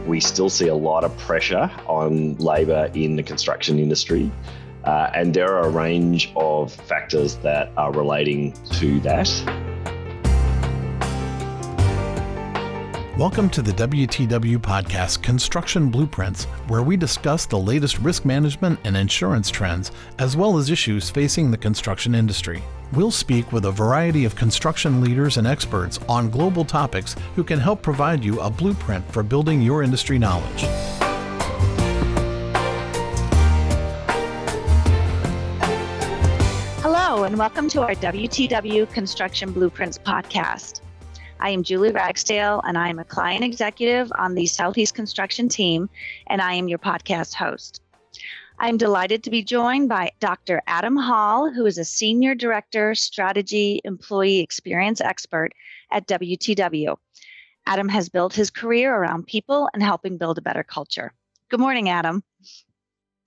we still see a lot of pressure on labour in the construction industry. And there are a range of factors that are relating to that. Welcome to the WTW podcast, Construction Blueprints, where we discuss the latest risk management and insurance trends, as well as issues facing the construction industry. We'll speak with a variety of construction leaders and experts on global topics who can help provide you a blueprint for building your industry knowledge. Hello, and welcome to our WTW Construction Blueprints podcast. I am Julie Ragsdale, and I am a client executive on the Southeast Construction team, and I am your podcast host. I am delighted to be joined by Dr. Adam Hall, who is a Senior Director, Strategy, Employee Experience Expert at WTW. Adam has built his career around people and helping build a better culture. Good morning, Adam.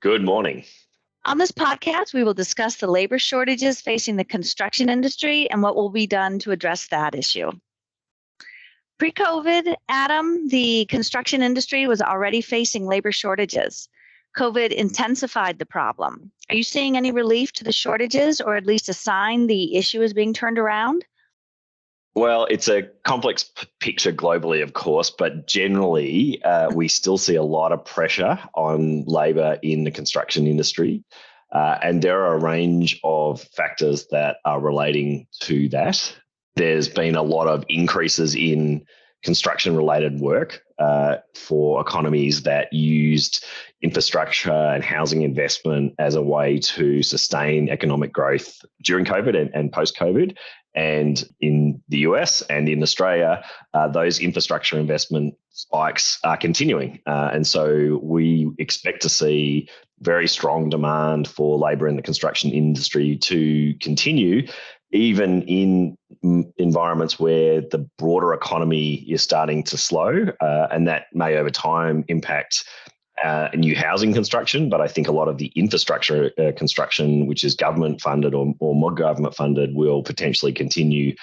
Good morning. On this podcast, we will discuss the labor shortages facing the construction industry and what will be done to address that issue. Pre-COVID, Adam, the construction industry was already facing labor shortages. COVID intensified the problem. Are you seeing any relief to the shortages, or at least a sign the issue is being turned around? Well, it's a complex picture globally, of course, but generally, we still see a lot of pressure on labour in the construction industry. And there are a range of factors that are relating to that. There's been a lot of increases in construction-related work for economies that used infrastructure and housing investment as a way to sustain economic growth during COVID and post-COVID. And in the US and in Australia, those infrastructure investment spikes are continuing. And so we expect to see very strong demand for labour in the construction industry to continue, even in environments where the broader economy is starting to slow, and that may over time impact new housing construction. But I think a lot of the infrastructure construction, which is government funded or more government funded, will potentially continue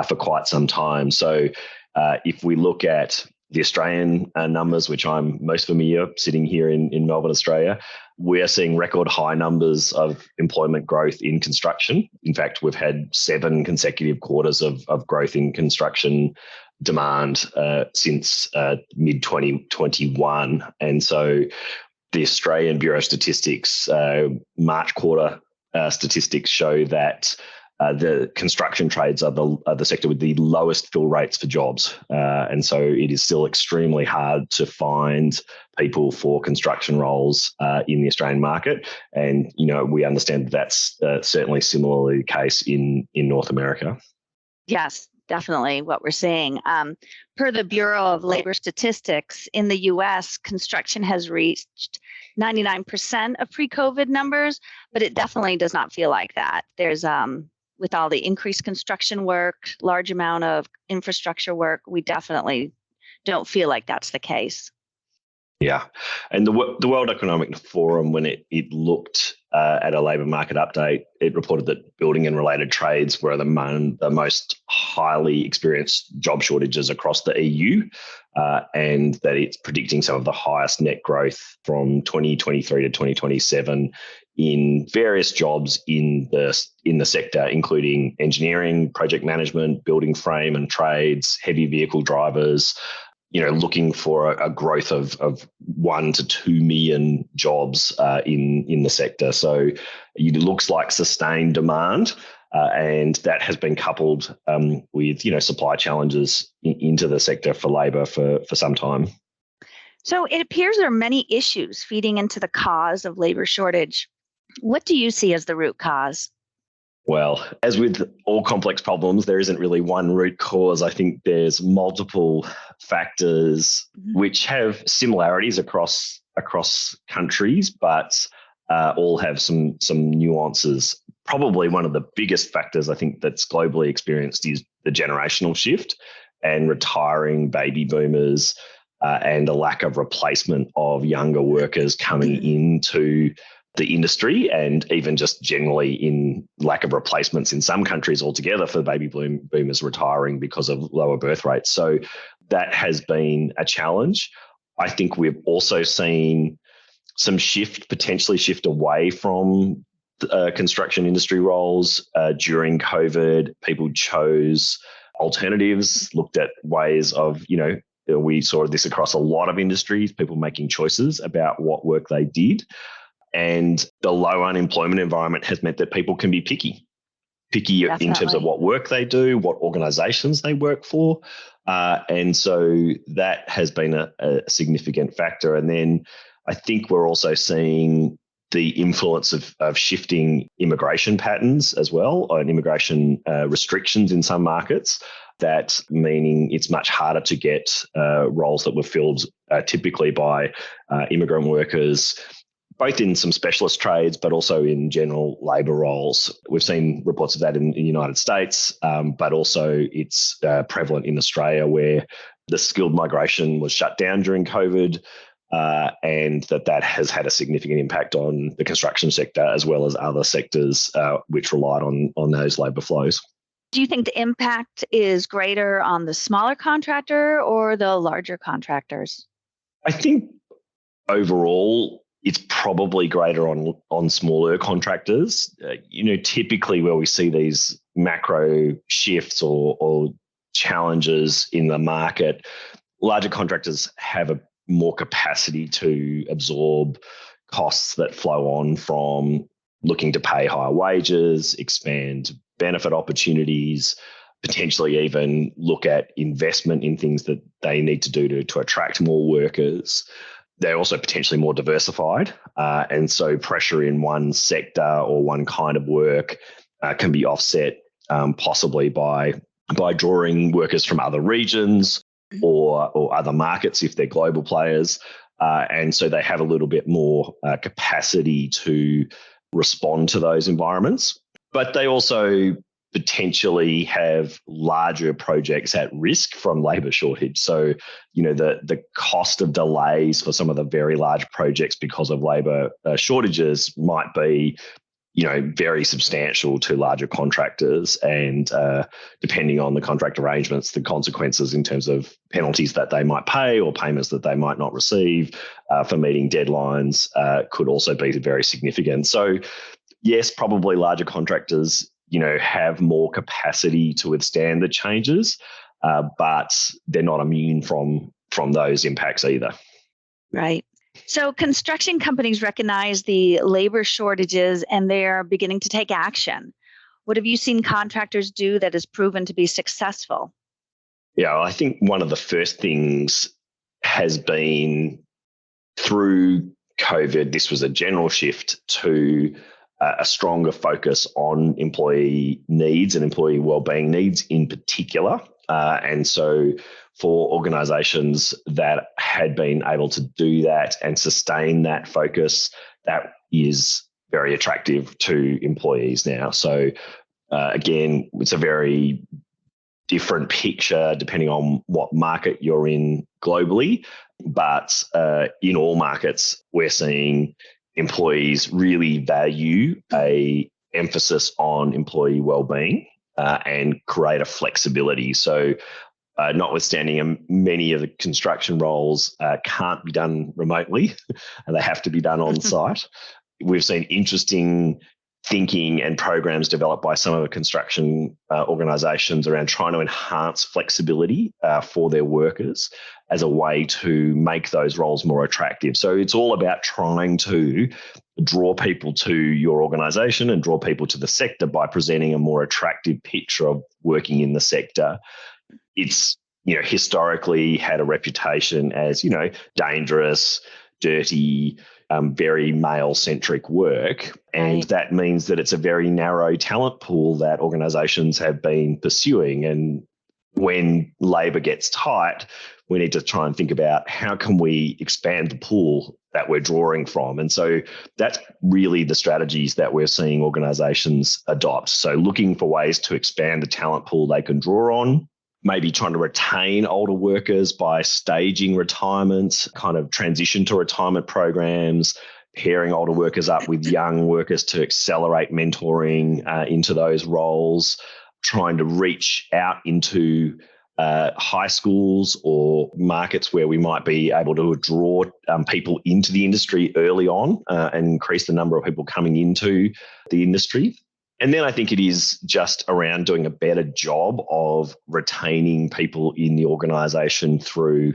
for quite some time. So if we look at the Australian numbers, which I'm most familiar sitting here in Melbourne, Australia, we're seeing record high numbers of employment growth in construction. In fact, we've had 7 consecutive quarters of growth in construction demand since mid-2021. And so the Australian Bureau of Statistics March quarter statistics show that the construction trades are the sector with the lowest fill rates for jobs. And so it is still extremely hard to find people for construction roles in the Australian market. And, we understand that's certainly similarly the case in North America. Yes, definitely what we're seeing. Per the Bureau of Labor Statistics, in the U.S., construction has reached 99% of pre-COVID numbers, but it definitely does not feel like that. There's with all the increased construction work, large amount of infrastructure work, we definitely don't feel like that's the case. Yeah. And the World Economic Forum, when it looked at a labour market update, it reported that building and related trades were the most highly experienced job shortages across the EU, and that it's predicting some of the highest net growth from 2023 to 2027 in various jobs in the sector, including engineering, project management, building frame and trades, heavy vehicle drivers, looking for a growth of 1 to 2 million jobs in the sector. So it looks like sustained demand, and that has been coupled with supply challenges into the sector for labour for some time. So it appears there are many issues feeding into the cause of labour shortage. What do you see as the root cause? Well, as with all complex problems, there isn't really one root cause. I think there's multiple factors which have similarities across countries, but all have some nuances. Probably one of the biggest factors I think that's globally experienced is the generational shift and retiring baby boomers and a lack of replacement of younger workers coming into the industry, and even just generally in lack of replacements in some countries altogether for baby boomers retiring because of lower birth rates. So that has been a challenge. I think we've also seen some potentially shift away from construction industry roles during COVID. People chose alternatives, looked at ways of, we saw this across a lot of industries, people making choices about what work they did. And the low unemployment environment has meant that people can be picky Definitely. in terms of what work they do, what organizations they work for. And so that has been a significant factor. And then I think we're also seeing the influence of shifting immigration patterns as well, and immigration restrictions in some markets. That meaning it's much harder to get roles that were filled typically by immigrant workers, both in some specialist trades, but also in general labour roles. We've seen reports of that in the United States, but also it's prevalent in Australia, where the skilled migration was shut down during COVID, and that has had a significant impact on the construction sector as well as other sectors which relied on those labour flows. Do you think the impact is greater on the smaller contractor or the larger contractors? I think overall, it's probably greater on smaller contractors. Typically where we see these macro shifts or challenges in the market, larger contractors have a more capacity to absorb costs that flow on from looking to pay higher wages, expand benefit opportunities, potentially even look at investment in things that they need to do to attract more workers. They're also potentially more diversified. And so pressure in one sector or one kind of work can be offset possibly by drawing workers from other regions or other markets if they're global players. And so they have a little bit more capacity to respond to those environments. But they also potentially have larger projects at risk from labour shortage. So, the cost of delays for some of the very large projects because of labour shortages might be, very substantial to larger contractors. And depending on the contract arrangements, the consequences in terms of penalties that they might pay or payments that they might not receive for meeting deadlines could also be very significant. So, yes, probably larger contractors have more capacity to withstand the changes, but they're not immune from those impacts either. Right. So construction companies recognize the labor shortages and they're beginning to take action. What have you seen contractors do that has proven to be successful? Yeah, I think one of the first things has been through COVID, this was a general shift to a stronger focus on employee needs and employee wellbeing needs in particular. And so for organisations that had been able to do that and sustain that focus, that is very attractive to employees now. So again, it's a very different picture depending on what market you're in globally. But in all markets, we're seeing employees really value a emphasis on employee wellbeing and greater flexibility. So notwithstanding many of the construction roles can't be done remotely and they have to be done on site. We've seen interesting thinking and programs developed by some of the construction organisations around trying to enhance flexibility for their workers as a way to make those roles more attractive. So it's all about trying to draw people to your organisation and draw people to the sector by presenting a more attractive picture of working in the sector. It's, historically had a reputation as, dangerous, dirty, very male-centric work. And that means that it's a very narrow talent pool that organisations have been pursuing. And when labour gets tight, we need to try and think about how can we expand the pool that we're drawing from. And so that's really the strategies that we're seeing organisations adopt. So looking for ways to expand the talent pool they can draw on, maybe trying to retain older workers by staging retirement, kind of transition to retirement programs, pairing older workers up with young workers to accelerate mentoring into those roles, trying to reach out into high schools or markets where we might be able to draw people into the industry early on and increase the number of people coming into the industry. And then I think it is just around doing a better job of retaining people in the organisation through,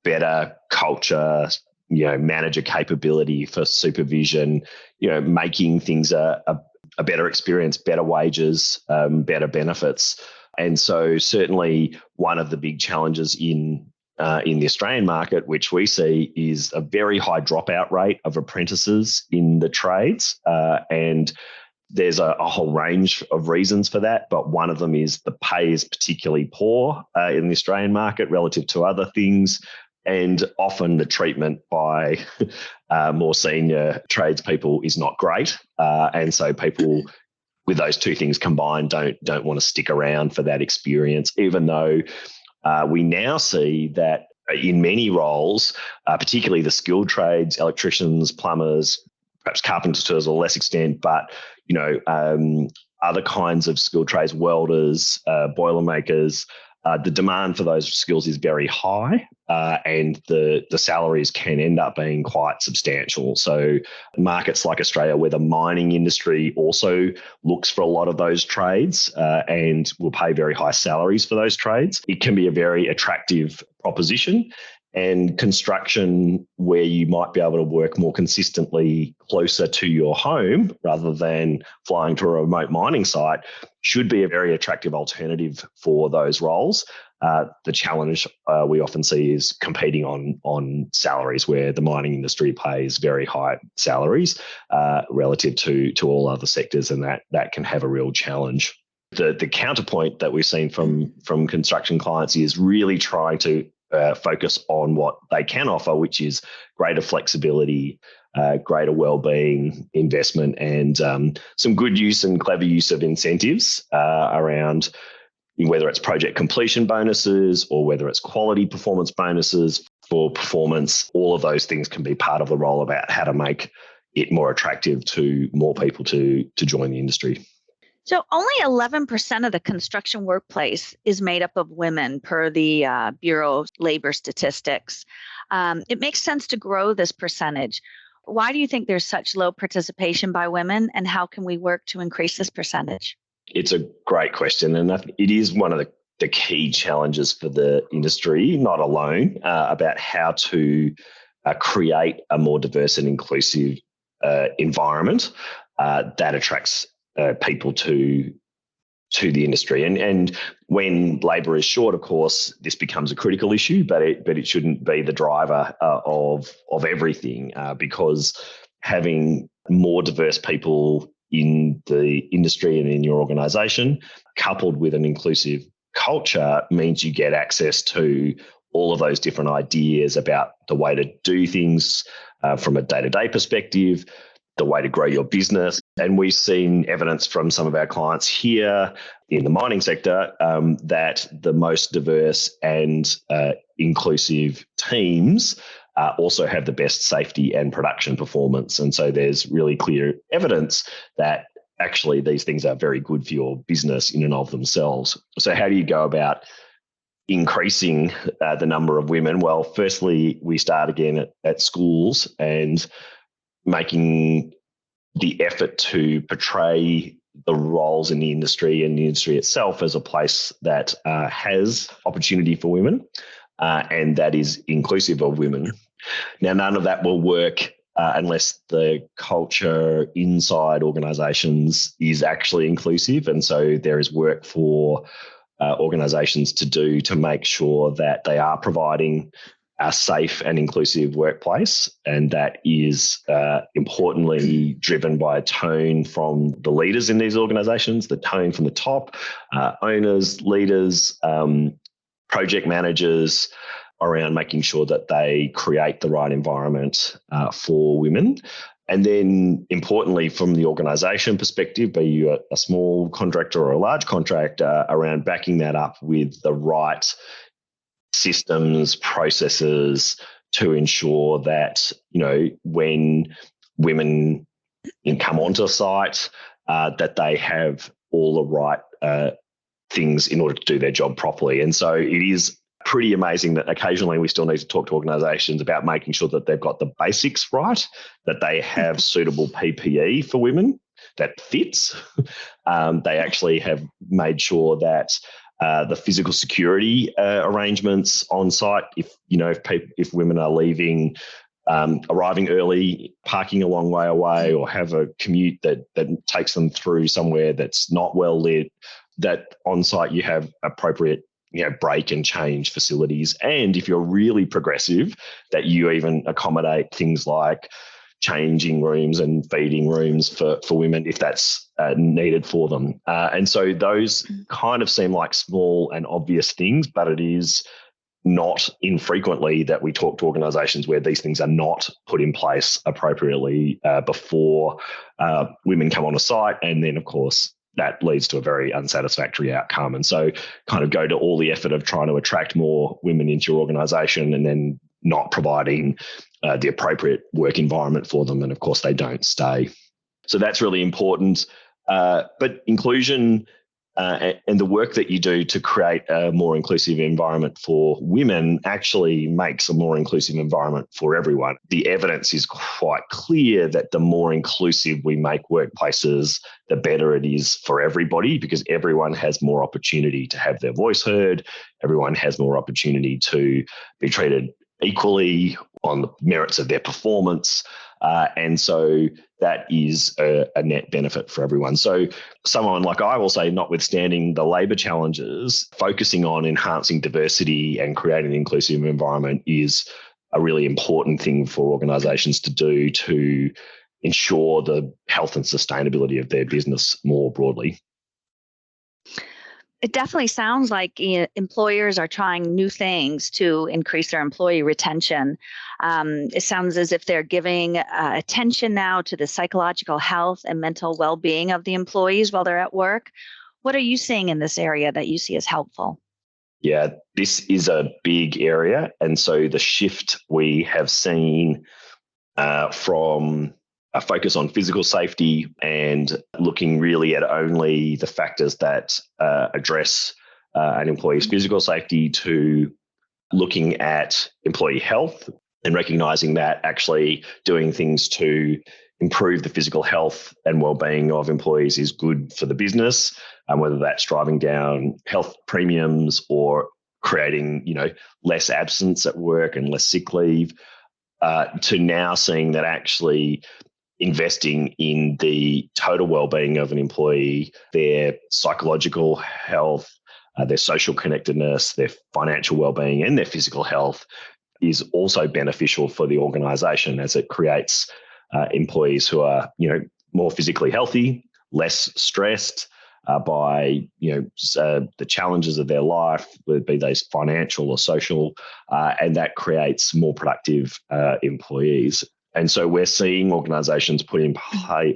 better culture, manager capability for supervision, making things a better experience, better wages, better benefits. And so certainly one of the big challenges in the Australian market, which we see, is a very high dropout rate of apprentices in the trades. And there's a whole range of reasons for that, but one of them is the pay is particularly poor in the Australian market relative to other things. And often the treatment by more senior tradespeople is not great. And so people with those two things combined don't want to stick around for that experience, even though we now see that in many roles, particularly the skilled trades, electricians, plumbers, perhaps carpenters to a less extent, but other kinds of skilled trades, welders, boilermakers, the demand for those skills is very high, and the salaries can end up being quite substantial. So markets like Australia, where the mining industry also looks for a lot of those trades and will pay very high salaries for those trades, it can be a very attractive proposition. And construction, where you might be able to work more consistently closer to your home rather than flying to a remote mining site, should be a very attractive alternative for those roles. The challenge we often see is competing on salaries, where the mining industry pays very high salaries relative to all other sectors, and that can have a real challenge. The counterpoint that we've seen from construction clients is really trying to focus on what they can offer, which is greater flexibility, greater well-being, investment, and some good use and clever use of incentives around whether it's project completion bonuses or whether it's quality performance bonuses for performance. All of those things can be part of the role about how to make it more attractive to more people to join the industry. So only 11% of the construction workplace is made up of women per the Bureau of Labor Statistics. It makes sense to grow this percentage. Why do you think there's such low participation by women, and how can we work to increase this percentage? It's a great question, and it is one of the key challenges for the industry, not alone, about how to create a more diverse and inclusive environment that attracts people to the industry. And when labour is short, of course, this becomes a critical issue, but it shouldn't be the driver of everything, because having more diverse people in the industry and in your organisation, coupled with an inclusive culture, means you get access to all of those different ideas about the way to do things from a day-to-day perspective, the way to grow your business. And we've seen evidence from some of our clients here in the mining sector that the most diverse and inclusive teams also have the best safety and production performance. And so there's really clear evidence that actually these things are very good for your business in and of themselves. So how do you go about increasing the number of women? Well, firstly, we start again at schools and making the effort to portray the roles in the industry and the industry itself as a place that has opportunity for women and that is inclusive of women. Now, none of that will work unless the culture inside organisations is actually inclusive. And so there is work for organisations to do to make sure that they are providing a safe and inclusive workplace, and that is importantly driven by a tone from the leaders in these organisations, the tone from the top, owners, leaders, project managers, around making sure that they create the right environment for women. And then importantly, from the organisation perspective, be you a small contractor or a large contractor, around backing that up with the right systems, processes to ensure that, when women come onto site, that they have all the right things in order to do their job properly. And so it is pretty amazing that occasionally we still need to talk to organisations about making sure that they've got the basics right, that they have suitable PPE for women that fits. They actually have made sure that the physical security arrangements on site, if women are leaving, arriving early, parking a long way away, or have a commute that takes them through somewhere that's not well lit, that on site you have appropriate break and change facilities. And if you're really progressive, that you even accommodate things like changing rooms and feeding rooms for women if that's needed for them. And so those kind of seem like small and obvious things, but it is not infrequently that we talk to organisations where these things are not put in place appropriately before women come on a site. And then, of course, that leads to a very unsatisfactory outcome. And so kind of go to all the effort of trying to attract more women into your organisation and then not providing the appropriate work environment for them. And of course, they don't stay. So that's really important. But inclusion and the work that you do to create a more inclusive environment for women actually makes a more inclusive environment for everyone. The evidence is quite clear that the more inclusive we make workplaces, the better it is for everybody, because everyone has more opportunity to have their voice heard. Everyone has more opportunity to be treated equally on the merits of their performance. And so that is a net benefit for everyone. So someone like I will say, notwithstanding the labour challenges, focusing on enhancing diversity and creating an inclusive environment is a really important thing for organisations to do to ensure the health and sustainability of their business more broadly. It definitely sounds like employers are trying new things to increase their employee retention. It sounds as if they're giving attention now to the psychological health and mental well-being of the employees while they're at work. What are you seeing in this area that you see as helpful? Yeah, this is a big area. And so the shift we have seen from a focus on physical safety and looking really at only the factors that address an employee's physical safety to looking at employee health and recognizing that actually doing things to improve the physical health and well-being of employees is good for the business, whether that's driving down health premiums or creating, less absence at work and less sick leave, to now seeing that actually investing in the total well-being of an employee, their psychological health, their social connectedness, their financial well-being, and their physical health is also beneficial for the organisation, as it creates employees who are, more physically healthy, less stressed by, the challenges of their life, whether it be those financial or social, and that creates more productive employees. And so we're seeing organisations put in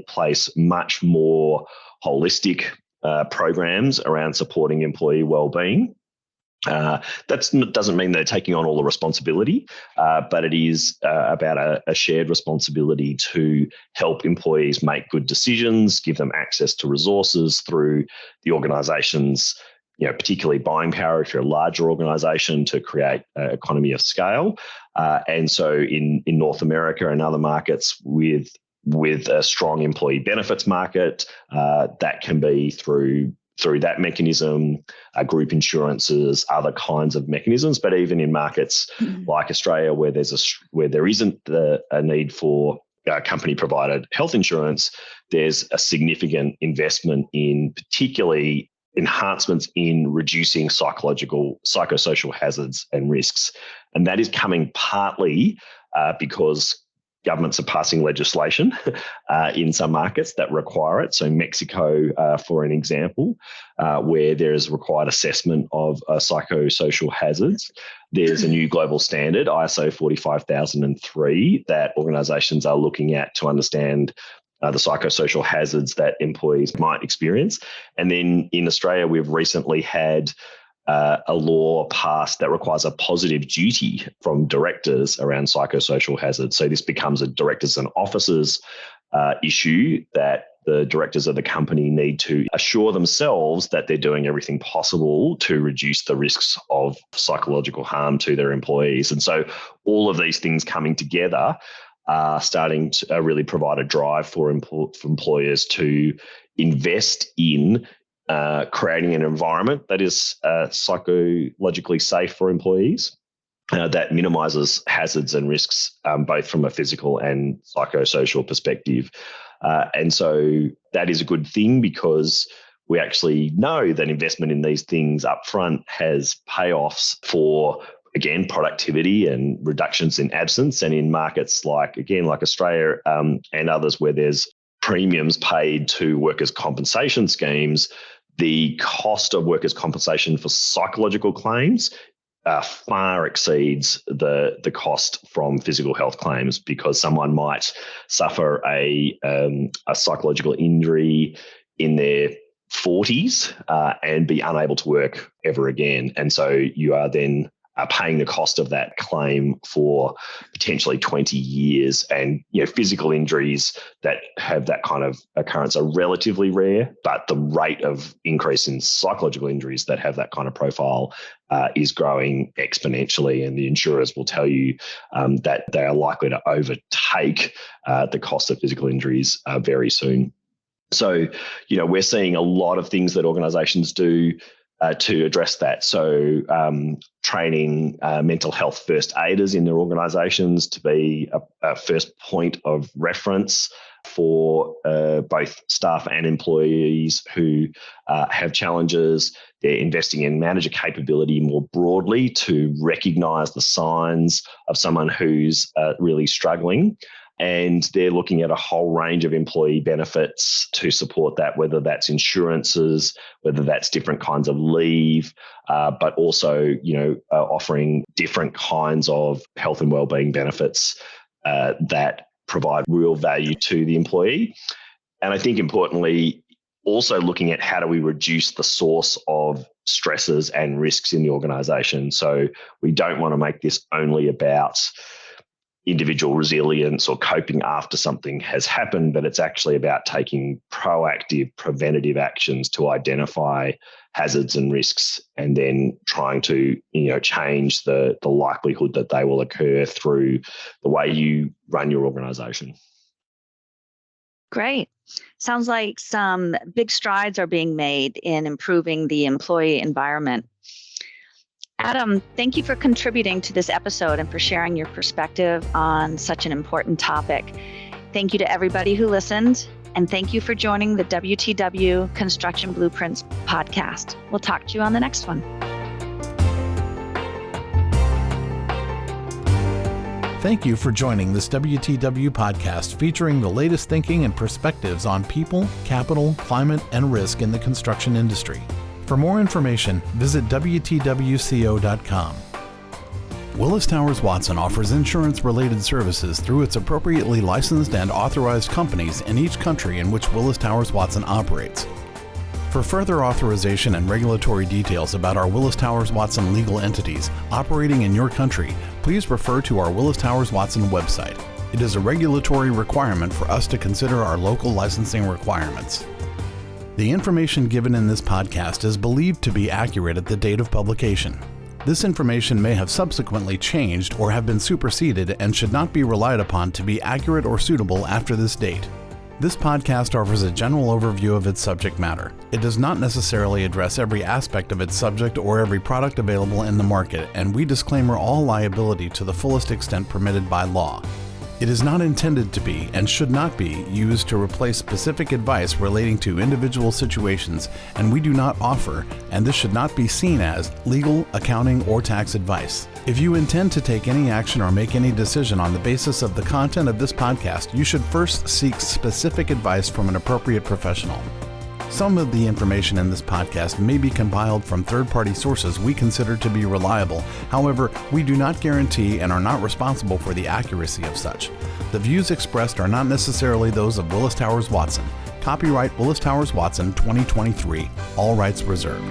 place much more holistic programs around supporting employee well-being. That doesn't mean they're taking on all the responsibility, but it is about a shared responsibility to help employees make good decisions, give them access to resources through the organisation's, particularly buying power if you're a larger organisation, to create economy of scale. And so in North America and other markets with a strong employee benefits market, that can be through that mechanism, group insurances, other kinds of mechanisms. But even in markets like Australia, where there isn't a need for company provided health insurance, there's a significant investment in particularly enhancements in reducing psychosocial hazards and risks. And that is coming partly because governments are passing legislation in some markets that require it. So Mexico, for an example, where there is required assessment of psychosocial hazards. There's a new global standard, ISO 45003, that organisations are looking at to understand the psychosocial hazards that employees might experience. And then in Australia, we've recently had a law passed that requires a positive duty from directors around psychosocial hazards. So this becomes a directors and officers issue that the directors of the company need to assure themselves that they're doing everything possible to reduce the risks of psychological harm to their employees. And so all of these things coming together are starting to really provide a drive for employers to invest in creating an environment that is psychologically safe for employees. That minimises hazards and risks, both from a physical and psychosocial perspective. And so that is a good thing, because we actually know that investment in these things up front has payoffs for, again, productivity and reductions in absence. And in markets like Australia and others where there's premiums paid to workers' compensation schemes, the cost of workers' compensation for psychological claims far exceeds the cost from physical health claims, because someone might suffer a psychological injury in their 40s and be unable to work ever again. And so you are then paying the cost of that claim for potentially 20 years. And physical injuries that have that kind of occurrence are relatively rare, but the rate of increase in psychological injuries that have that kind of profile is growing exponentially. And the insurers will tell you that they are likely to overtake the cost of physical injuries very soon. So, we're seeing a lot of things that organizations do to address that. So training mental health first aiders in their organisations to be a first point of reference for both staff and employees who have challenges. They're investing in manager capability more broadly to recognise the signs of someone who's really struggling. And they're looking at a whole range of employee benefits to support that, whether that's insurances, whether that's different kinds of leave, but also, offering different kinds of health and wellbeing benefits that provide real value to the employee. And I think importantly, also looking at how do we reduce the source of stresses and risks in the organisation. So we don't want to make this only about individual resilience or coping after something has happened, but it's actually about taking proactive, preventative actions to identify hazards and risks, and then trying to, change the likelihood that they will occur through the way you run your organisation. Great. Sounds like some big strides are being made in improving the employee environment. Adam, thank you for contributing to this episode and for sharing your perspective on such an important topic. Thank you to everybody who listened, and thank you for joining the WTW Construction Blueprints podcast. We'll talk to you on the next one. Thank you for joining this WTW podcast featuring the latest thinking and perspectives on people, capital, climate, and risk in the construction industry. For more information, visit WTWCO.com. Willis Towers Watson offers insurance-related services through its appropriately licensed and authorized companies in each country in which Willis Towers Watson operates. For further authorization and regulatory details about our Willis Towers Watson legal entities operating in your country, please refer to our Willis Towers Watson website. It is a regulatory requirement for us to consider our local licensing requirements. The information given in this podcast is believed to be accurate at the date of publication. This information may have subsequently changed or have been superseded and should not be relied upon to be accurate or suitable after this date. This podcast offers a general overview of its subject matter. It does not necessarily address every aspect of its subject or every product available in the market, and we disclaimer all liability to the fullest extent permitted by law. It is not intended to be and should not be used to replace specific advice relating to individual situations, and we do not offer, and this should not be seen as, legal, accounting, or tax advice. If you intend to take any action or make any decision on the basis of the content of this podcast, you should first seek specific advice from an appropriate professional. Some of the information in this podcast may be compiled from third-party sources we consider to be reliable. However, we do not guarantee and are not responsible for the accuracy of such. The views expressed are not necessarily those of Willis Towers Watson. Copyright Willis Towers Watson 2023. All rights reserved.